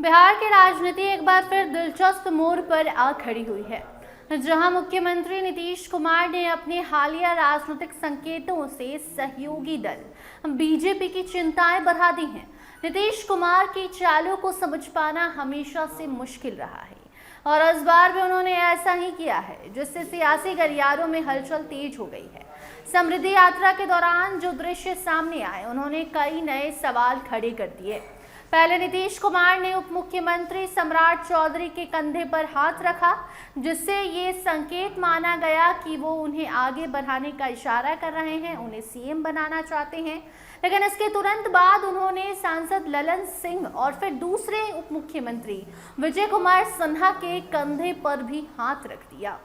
बिहार की राजनीति एक बार फिर दिलचस्प मोड़ पर आ खड़ी हुई है, जहां मुख्यमंत्री नीतीश कुमार ने अपने हालिया राजनीतिक संकेतों से सहयोगी दल बीजेपी की चिंताएं बढ़ा दी हैं। नीतीश कुमार की चालों को समझ पाना हमेशा से मुश्किल रहा है और इस बार भी उन्होंने ऐसा ही किया है, जिससे सियासी गलियारों में हलचल तेज हो गई है। समृद्धि यात्रा के दौरान जो दृश्य सामने आए, उन्होंने कई नए सवाल खड़े कर दिए। पहले नीतीश कुमार ने उप मुख्यमंत्री सम्राट चौधरी के कंधे पर हाथ रखा, जिससे ये संकेत माना गया कि वो उन्हें आगे बढ़ाने का इशारा कर रहे हैं, उन्हें सीएम बनाना चाहते हैं। लेकिन इसके तुरंत बाद उन्होंने सांसद ललन सिंह और फिर दूसरे उप मुख्यमंत्री विजय कुमार सिन्हा के कंधे पर भी हाथ रख दिया।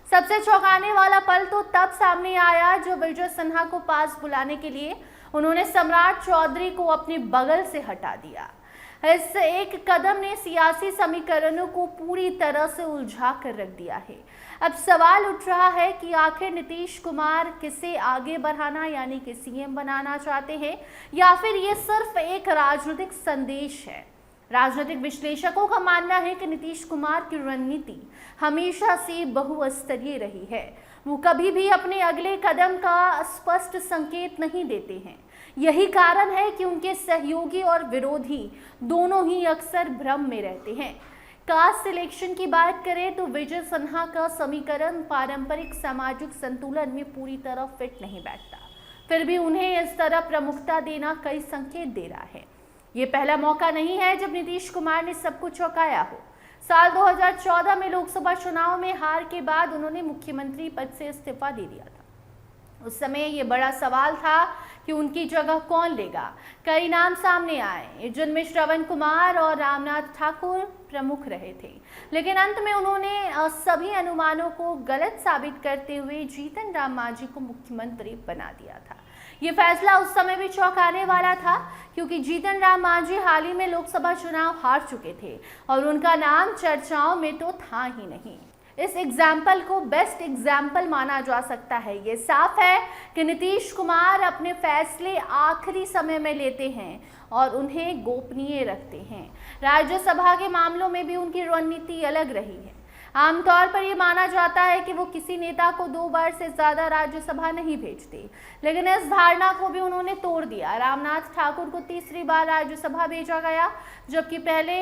सबसे चौंकाने वाला पल तो तब सामने आया जब विजय सिन्हा को पास बुलाने के लिए उन्होंने सम्राट चौधरी को अपने बगल से हटा दिया। इस एक कदम ने सियासी समीकरणों को पूरी तरह से उलझा कर रख दिया है। अब सवाल उठ रहा है कि आखिर नीतीश कुमार किसे आगे बढ़ाना यानी कि सीएम बनाना चाहते हैं, या फिर ये सिर्फ एक राजनीतिक संदेश है। राजनीतिक विश्लेषकों का मानना है कि नीतीश कुमार की रणनीति हमेशा से बहुस्तरीय रही है। वो कभी भी अपने अगले कदम का स्पष्ट संकेत नहीं देते हैं। यही कारण है कि उनके सहयोगी और विरोधी दोनों ही अक्सर भ्रम में रहते हैं। कास्ट सिलेक्शन की बात करें तो विजय सिन्हा का समीकरण पारंपरिक सामाजिक संतुलन में पूरी तरह फिट नहीं बैठता, फिर भी उन्हें इस तरह प्रमुखता देना कई संकेत दे रहा है। ये पहला मौका नहीं है जब नीतीश कुमार ने सबको चौंकाया हो। साल 2014 में लोकसभा चुनाव में हार के बाद उन्होंने मुख्यमंत्री पद से इस्तीफा दे दिया था। उस समय ये बड़ा सवाल था कि उनकी जगह कौन लेगा। कई नाम सामने आए, जिनमें श्रवण कुमार और रामनाथ ठाकुर प्रमुख रहे थे, लेकिन अंत में उन्होंने सभी अनुमानों को गलत साबित करते हुए जीतन राम मांझी को मुख्यमंत्री बना दिया था। ये फैसला उस समय भी चौंकाने वाला था, क्योंकि जीतन राम मांझी हाल ही में लोकसभा चुनाव हार चुके थे और उनका नाम चर्चाओं में तो था ही नहीं। इस एग्जाम्पल को बेस्ट एग्जाम्पल माना जा सकता है। ये साफ है कि नीतीश कुमार अपने फैसले आखिरी समय में लेते हैं और उन्हें गोपनीय रखते हैं। राज्यसभा के मामलों में भी उनकी रणनीति अलग रही है। आमतौर पर यह माना जाता है कि वो किसी नेता को 2 बार से ज्यादा राज्यसभा नहीं भेजते, लेकिन इस धारणा को भी उन्होंने तोड़ दिया। रामनाथ ठाकुर को तीसरी बार राज्यसभा भेजा गया, जबकि पहले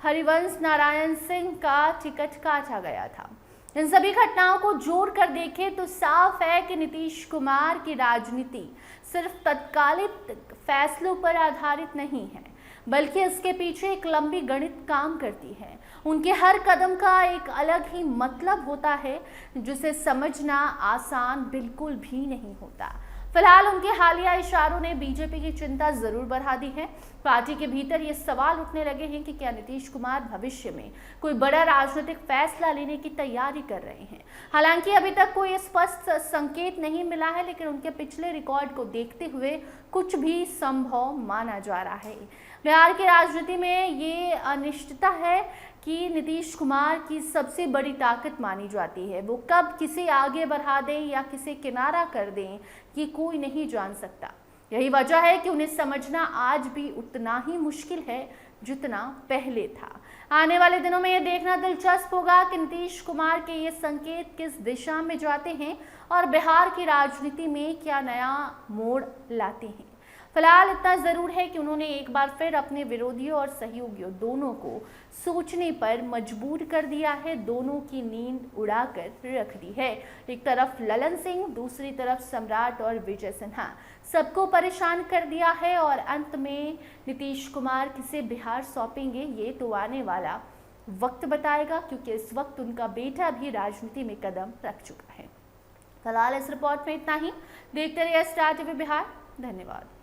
हरिवंश नारायण सिंह का टिकट काटा गया था। इन सभी घटनाओं को जोड़कर देखें तो साफ है कि नीतीश कुमार की राजनीति सिर्फ तत्कालिक फैसलों पर आधारित नहीं है, बल्कि इसके पीछे एक लंबी गणित काम करती है। उनके हर कदम का एक अलग ही मतलब होता है, जिसे समझना आसान बिल्कुल भी नहीं होता। फिलहाल उनके हालिया इशारों ने बीजेपी की चिंता जरूर बढ़ा दी है। पार्टी के भीतर ये सवाल उठने लगे हैं कि क्या नीतीश कुमार भविष्य में कोई बड़ा राजनीतिक फैसला लेने की तैयारी कर रहे हैं। हालांकि अभी तक कोई स्पष्ट संकेत नहीं मिला है, लेकिन उनके पिछले रिकॉर्ड को देखते हुए कुछ भी संभव माना जा रहा है। बिहार की राजनीति में ये अनिश्चितता है कि नीतीश कुमार की सबसे बड़ी ताकत मानी जाती है। वो कब किसे आगे बढ़ा दें या किसे किनारा कर दें, ये कोई नहीं जान सकता। यही वजह है कि उन्हें समझना आज भी उतना ही मुश्किल है जितना पहले था। आने वाले दिनों में यह देखना दिलचस्प होगा कि नीतीश कुमार के ये संकेत किस दिशा में जाते हैं और बिहार की राजनीति में क्या नया मोड़ लाते हैं। फिलहाल इतना जरूर है कि उन्होंने एक बार फिर अपने विरोधियों और सहयोगियों दोनों को सोचने पर मजबूर कर दिया है। दोनों की नींद उड़ाकर रख दी है। एक तरफ ललन सिंह, दूसरी तरफ सम्राट और विजय सिन्हा, सबको परेशान कर दिया है और अंत में नीतीश कुमार किसे बिहार सौंपेंगे, ये तो आने वाला वक्त बताएगा, क्योंकि इस वक्त उनका बेटा भी राजनीति में कदम रख चुका है। फिलहाल इस रिपोर्ट में इतना ही। देखते रहिए स्टार टीवी बिहार। धन्यवाद।